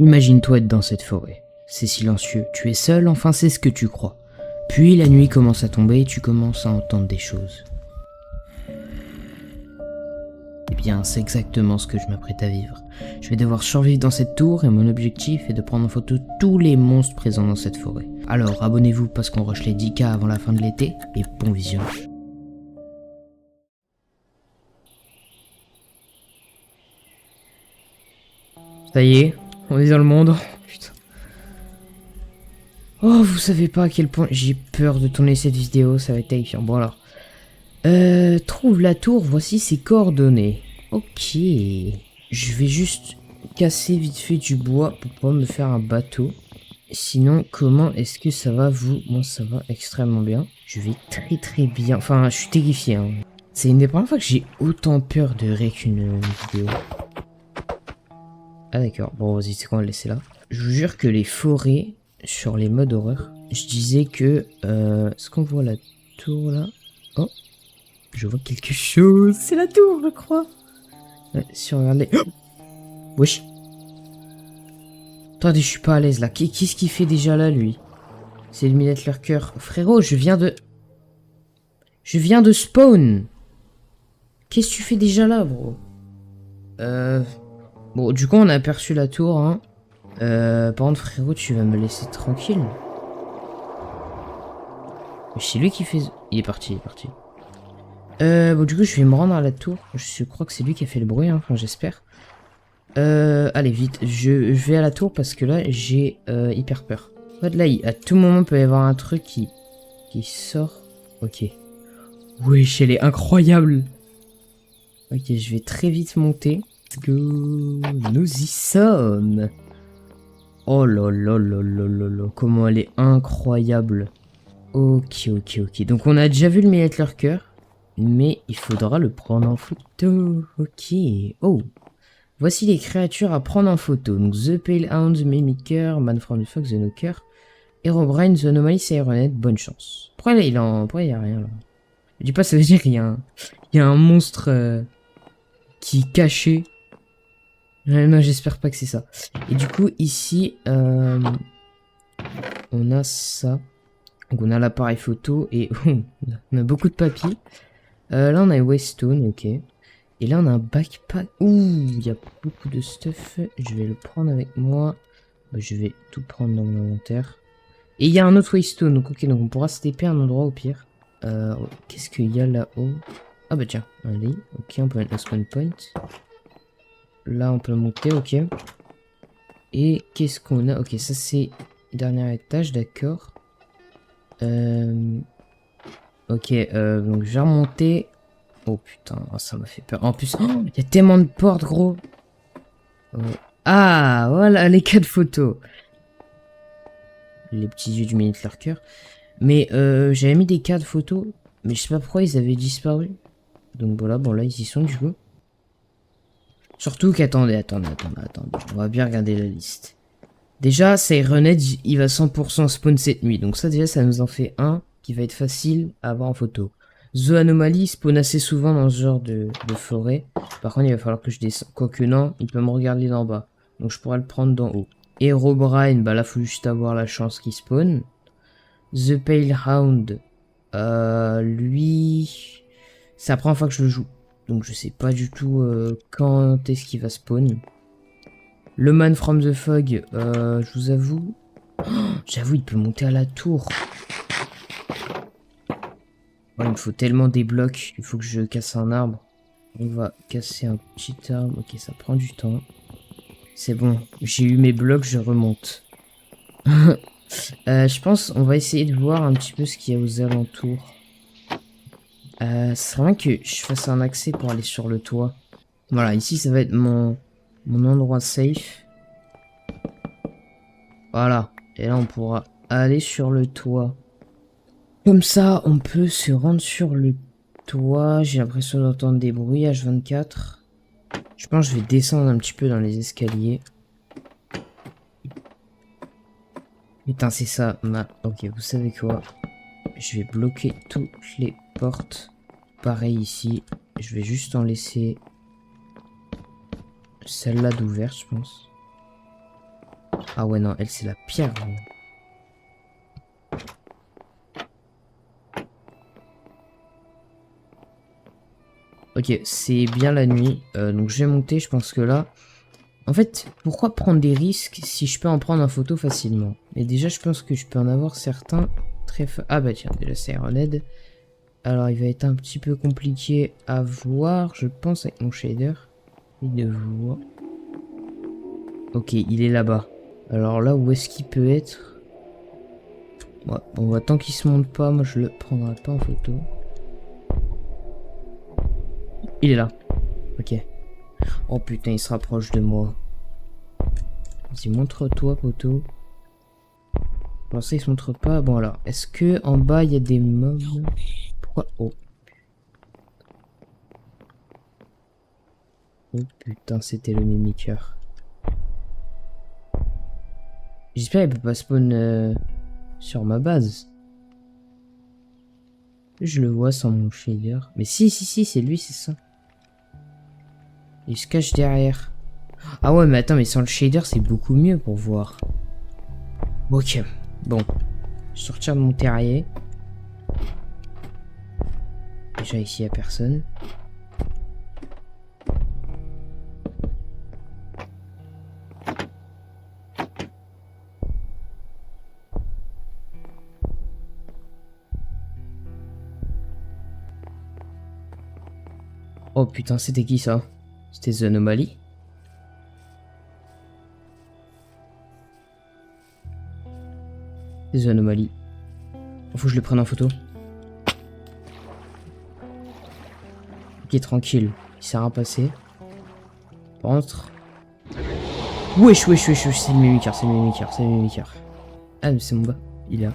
Imagine-toi être dans cette forêt. C'est silencieux, tu es seul, enfin c'est ce que tu crois. Puis la nuit commence à tomber et tu commences à entendre des choses. Eh bien, c'est exactement ce que je m'apprête à vivre. Je vais devoir survivre dans cette tour et mon objectif est de prendre en photo tous les monstres présents dans cette forêt. Alors abonnez-vous parce qu'on rush les 10K avant la fin de l'été et bon visionnage. Ça y est, on est dans le monde. Putain. Oh, vous savez pas à quel point j'ai peur de tourner cette vidéo, ça va être terrifiant. Bon alors. Trouve la tour, voici ses coordonnées. Ok. Je vais juste casser vite fait du bois pour pouvoir me faire un bateau. Sinon, comment est-ce que ça va vous? Moi, ça va extrêmement bien. Je vais très bien. Enfin, je suis terrifié. Hein. C'est une des premières fois que j'ai autant peur de rire qu'une vidéo. Ah d'accord. Bon, vas-y, c'est quoi, on va le laisser là. Je vous jure que les forêts sur les modes horreur, je disais que... est-ce qu'on voit la tour là? Oh, je vois quelque chose. C'est la tour, je crois. Ouais, si on regarde les... Oh, wesh. Attendez, je suis pas à l'aise là. Qu'est-ce qu'il fait déjà là, lui? C'est éliminer leur cœur. Frérot, je viens de spawn. Qu'est-ce que tu fais déjà là, bro? Bon, du coup, on a aperçu la tour, hein. Par contre, frérot, tu vas me laisser tranquille. C'est lui qui fait... Il est parti. Bon, du coup, je vais me rendre à la tour. Je crois que c'est lui qui a fait le bruit, hein. Enfin, j'espère. Allez, vite. Je vais à la tour parce que là, j'ai hyper peur. En fait, là, à tout moment, il peut y avoir un truc qui sort. Ok. Wesh, elle est incroyable. Ok, je vais très vite monter. Let's go. Nous y sommes. Oh là là là là là là. Comment elle est incroyable. Ok. Donc, on a déjà vu le Millet Lurker. Mais il faudra le prendre en photo. Ok. Oh. Voici les créatures à prendre en photo. Donc, The Pale Hound, Mimicker, Man from the Fox, The Knocker, Herobrine, The Anomaly, Sirenet. Bonne chance. Pourquoi il y a rien là? Je dis pas, ça veut dire qu'il y a un monstre qui est caché. Non, j'espère pas que c'est ça. Et du coup, ici, on a ça. Donc, on a l'appareil photo et on a beaucoup de papier. Là, on a Waystone, ok. Et là, on a un backpack. Ouh, il y a beaucoup de stuff. Je vais le prendre avec moi. Je vais tout prendre dans mon inventaire. Et il y a un autre Waystone. Donc, ok, donc on pourra se taper un endroit au pire. Qu'est-ce qu'il y a là-haut? Ah bah tiens, un lit. Ok, on peut mettre le spawn point. Là, on peut monter, ok. Et qu'est-ce qu'on a? Ok, ça c'est dernier étage, d'accord. Ok, donc je vais remonter. Oh putain, ça m'a fait peur. En plus, il y a tellement de portes, gros. Ah, voilà les 4 photos. Les petits yeux du Millet Lurker. Mais j'avais mis des 4 photos, mais je sais pas pourquoi ils avaient disparu. Donc voilà, bon là ils y sont du coup. Surtout qu'attendez. On va bien regarder la liste. Déjà, Sirenet, il va 100% spawn cette nuit. Donc ça déjà, ça nous en fait un qui va être facile à avoir en photo. The Anomaly spawn assez souvent dans ce genre de forêt. Par contre, il va falloir que je descende. Quoique non, il peut me regarder d'en bas. Donc je pourrais le prendre d'en haut. Herobrine, bah là, faut juste avoir la chance qu'il spawn. The Pale Hound, lui, c'est la première fois que je le joue. Donc je sais pas du tout quand est-ce qu'il va spawn. Le Man from the Fog, je vous avoue... Oh, j'avoue, il peut monter à la tour. Oh, il me faut tellement des blocs. Il faut que je casse un arbre. On va casser un petit arbre. Ok, ça prend du temps. C'est bon, j'ai eu mes blocs, je remonte. Je pense on va essayer de voir un petit peu ce qu'il y a aux alentours. Ce serait bien que je fasse un accès pour aller sur le toit. Voilà, ici ça va être mon endroit safe. Voilà. Et là, on pourra aller sur le toit. Comme ça, on peut se rendre sur le toit. J'ai l'impression d'entendre des bruits H24. Je pense que je vais descendre un petit peu dans les escaliers. Putain, c'est ça. Ok, vous savez quoi? Je vais bloquer toutes les portes. Pareil ici. Je vais juste en laisser celle-là d'ouverte, je pense. Ah ouais, non, elle, c'est la pire. Ok, c'est bien la nuit. Donc je vais monter, je pense que là... En fait, pourquoi prendre des risques si je peux en prendre en photo facilement? Mais déjà, je pense que je peux en avoir certains très... Ah bah tiens, déjà c'est un LED. Alors, il va être un petit peu compliqué à voir, je pense, avec mon shader. Il ne voit. Ok, il est là-bas. Alors là, où est-ce qu'il peut être? Ouais, bon, bah, tant qu'il se monte pas, moi je le prendrai pas en photo. Il est là. Ok. Oh putain, il se rapproche de moi. Vas-y, montre-toi, poteau. Pour ça, il se montre pas. Bon, alors, est-ce que en bas, il y a des mobs? Pourquoi? Oh. Oh putain, c'était le mimiqueur. J'espère qu'il peut pas spawn sur ma base. Je le vois sans mon shader. Mais si, c'est lui, c'est ça. Il se cache derrière. Ah ouais, mais attends, mais sans le shader, c'est beaucoup mieux pour voir. Ok. Bon. Je sortir de mon terrier. Déjà, ici, il n'y a personne. Oh putain, c'était qui ça? C'était The Anomaly? The Anomaly. Faut que je le prenne en photo. Ok, tranquille. Il s'est rien passé. Rentre. Wesh, c'est le mimiqueur, c'est le mimiqueur. Ah, mais c'est mon bas. Il est là.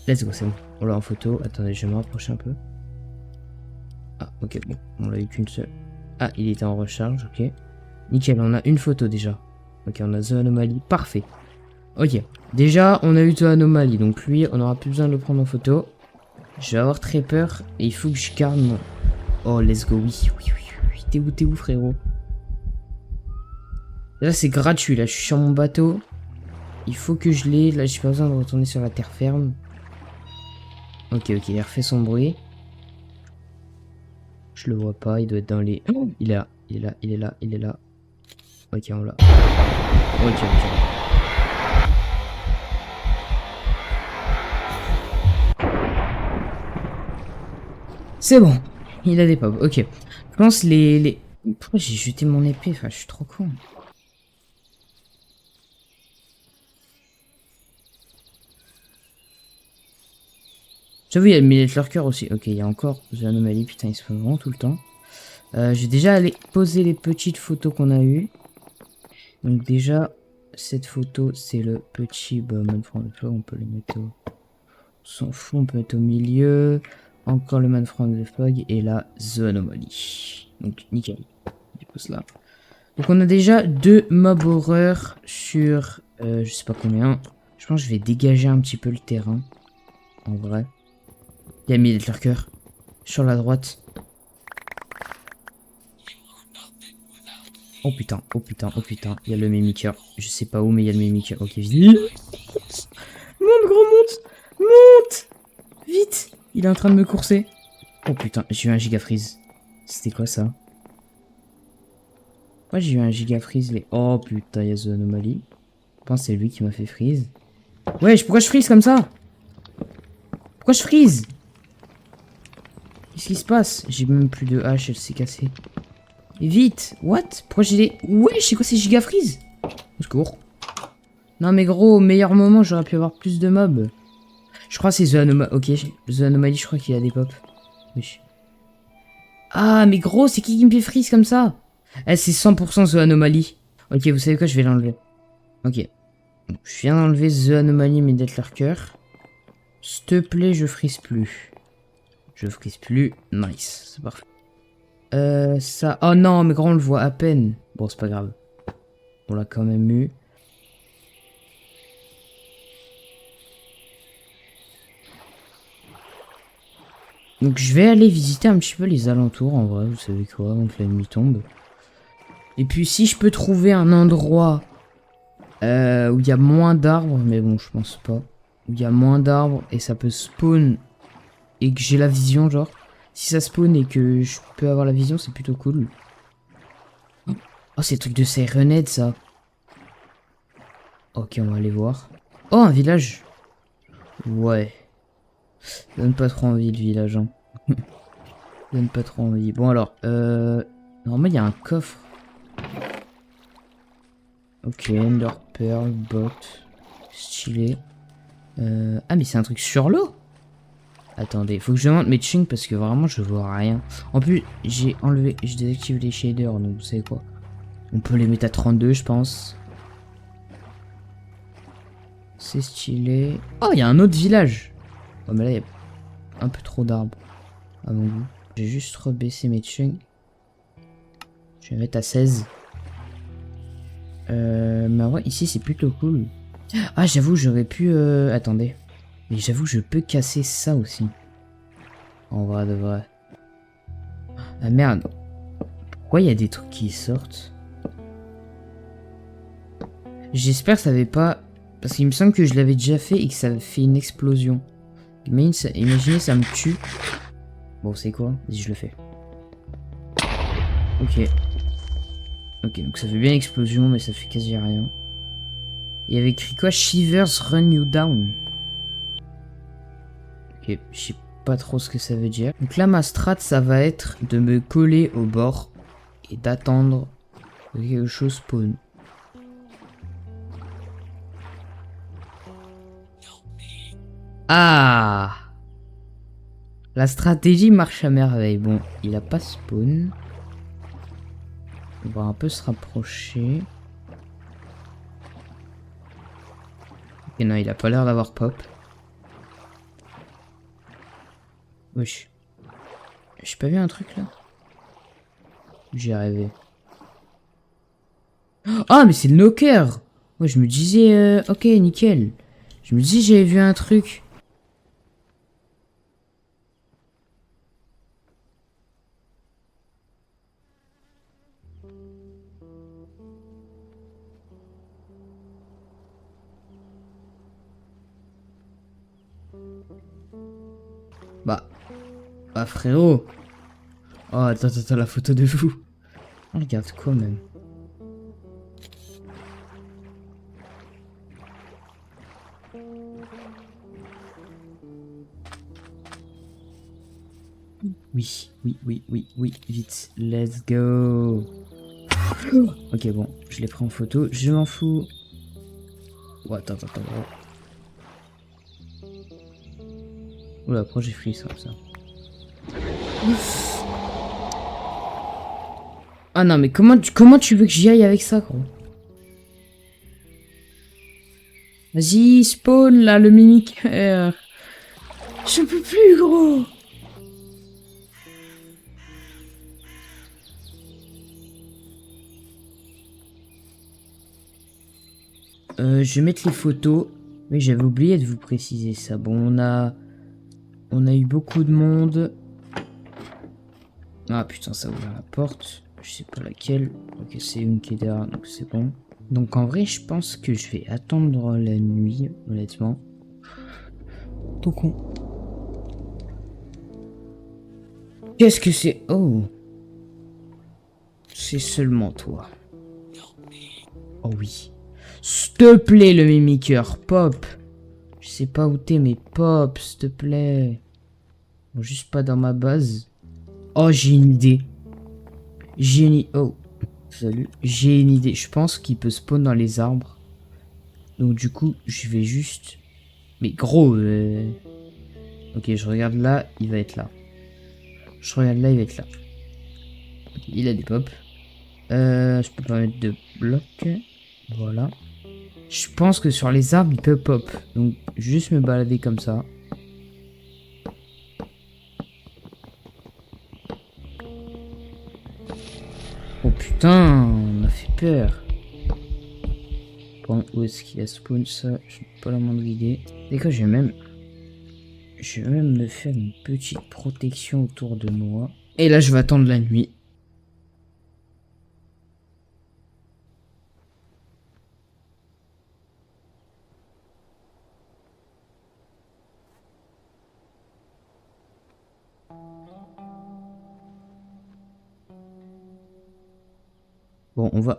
Let's go, c'est bon. On l'a en photo. Attendez, je vais me rapprocher un peu. Ah, ok, bon. On l'a eu qu'une seule. Ah, il était en recharge, ok. Nickel, on a une photo déjà. Ok, on a The Anomaly. Parfait. Ok. Déjà, on a eu The Anomaly. Donc lui, on aura plus besoin de le prendre en photo. Je vais avoir très peur. Et il faut que je garde mon... Oh, let's go, oui. T'es où, frérot? Là, c'est gratuit. Là, je suis sur mon bateau. Il faut que je l'ai. Là, j'ai pas besoin de retourner sur la terre ferme. Ok, il refait son bruit. Je le vois pas. Il doit être dans les... Oh, il est là. Ok, on l'a. Ok. C'est bon. Il a des pop. Ok. Je pense les... Pourquoi j'ai jeté mon épée? Enfin, je suis trop con. J'avoue, il y a le Millet Lurker aussi. Ok, il y a encore The Anomaly. Putain, il se fait vraiment tout le temps. Je vais déjà aller poser les petites photos qu'on a eues. Donc déjà, cette photo, c'est le petit... Bah, on peut le mettre au... On s'en fout, on peut mettre au milieu. Encore le Man from the Fog. Et là, The Anomaly. Donc, nickel. Je pose là. Donc on a déjà 2 mobs horreurs sur... je sais pas combien. Je pense que je vais dégager un petit peu le terrain. En vrai. Il y a Millet Lurker. Sur la droite. Oh putain. Il y a le mimiqueur. Je sais pas où, mais il y a le mimiqueur. Ok, vite. Monte, gros, monte. Vite. Il est en train de me courser. Oh putain, j'ai eu un giga freeze. C'était quoi ça? Moi j'ai eu un giga freeze. Oh putain, il y a The Anomaly. Je pense que c'est lui qui m'a fait freeze. Wesh, pourquoi je freeze comme ça? Pourquoi je freeze? Qu'est-ce qui se passe? J'ai même plus de hache, elle s'est cassée. Mais vite, what? Pourquoi j'ai des... Wesh, c'est quoi ces giga freeze? Au secours. Non mais gros, au meilleur moment, j'aurais pu avoir plus de mobs. Je crois que c'est The Anomaly. Ok, The Anomaly, je crois qu'il a des pops. Wesh. Ah, mais gros, c'est qui me fait freeze comme ça? Eh, c'est 100% The Anomaly. Ok, vous savez quoi, je vais l'enlever. Ok. Je viens d'enlever The Anomaly, mais d'être Lurker. S'il te plaît, je freeze plus. Nice, c'est parfait. Ça... Oh non, mais gros, on le voit à peine. Bon, c'est pas grave. On l'a quand même eu. Donc je vais aller visiter un petit peu les alentours, en vrai, vous savez quoi, avant que la nuit tombe. Et puis si je peux trouver un endroit Où il y a moins d'arbres, mais bon, je pense pas. Où il y a moins d'arbres et ça peut spawn et que j'ai la vision, genre. Si ça spawn et que je peux avoir la vision, c'est plutôt cool. Oh, c'est le truc de Sirenhead, ça. Ok, on va aller voir. Oh, un village. Ouais. Ça donne pas trop envie, le village, hein. Ça donne pas trop envie. Bon, alors, normalement, il y a un coffre. Ok, Ender Pearl, bot. Stylé. Ah, mais c'est un truc sur l'eau. Attendez, faut que je demande mes chung parce que vraiment, je vois rien. En plus, j'ai enlevé, j'ai désactivé les shaders, donc vous savez quoi. On peut les mettre à 32, je pense. C'est stylé. Oh, il y a un autre village. Oh, mais là, il y a un peu trop d'arbres. À mon goût. J'ai juste rebaissé mes chung. Je vais mettre à 16. Mais ouais, ici, c'est plutôt cool. Ah, j'avoue, j'aurais pu... Attendez. Mais j'avoue, je peux casser ça aussi. En vrai de vrai. Ah merde. Pourquoi il y a des trucs qui sortent? J'espère que ça avait pas... Parce qu'il me semble que je l'avais déjà fait et que ça fait une explosion. Imaginez, ça me tue. Bon, c'est quoi? Vas-y, je le fais. Ok. Ok, donc ça fait bien explosion, mais ça fait quasi rien. Il y avait écrit quoi? Shivers run you down. Ok, je sais pas trop ce que ça veut dire. Donc là, ma strat, ça va être de me coller au bord et d'attendre que quelque chose spawn. Ah! La stratégie marche à merveille. Bon, il a pas spawn. On va un peu se rapprocher. Ok, non, il a pas l'air d'avoir pop. Wesh. J'ai pas vu un truc là? J'ai rêvé. Ah, mais c'est le knocker! Ouais, je me disais, ok, nickel. Je me dis, j'avais vu un truc. Bah, bah frérot. Oh, attends, la photo de vous. Oh, regarde quoi même. Oui, vite. Let's go. Ok, bon, je l'ai pris en photo. Je m'en fous. Oh, attends. Oula, après j'ai pris ça. Ah non, mais comment tu veux que j'y aille avec ça, gros? Vas-y, spawn là, le mini-cœur. Je peux plus, gros. Je vais mettre les photos. Oui, j'avais oublié de vous préciser ça. Bon, on a eu beaucoup de monde. Ah putain, ça ouvre la porte. Je sais pas laquelle. Ok, c'est une qui est derrière, donc c'est bon. Donc en vrai, je pense que je vais attendre la nuit, honnêtement. Tout con. Qu'est-ce que c'est? Oh. C'est seulement toi. Oh oui. S'il te plaît, le mimiqueur, pop. Je sais pas où t'es, mais pop, s'il te plaît. Bon, juste pas dans ma base. Oh, j'ai une idée. Oh, salut. J'ai une idée. Je pense qu'il peut spawn dans les arbres. Donc du coup, je vais juste... Mais gros, ok, je regarde là, il va être là. Je regarde là, il va être là. Ok, il a des pops. Je peux pas mettre de bloc. Voilà. Je pense que sur les arbres, il peut pop. Donc, juste me balader comme ça. Oh putain, on a fait peur. Bon, où est-ce qu'il y a spawn ça? Je n'ai pas la moindre idée. Et quoi, je vais même me faire une petite protection autour de moi. Et là, je vais attendre la nuit. « Bon, on va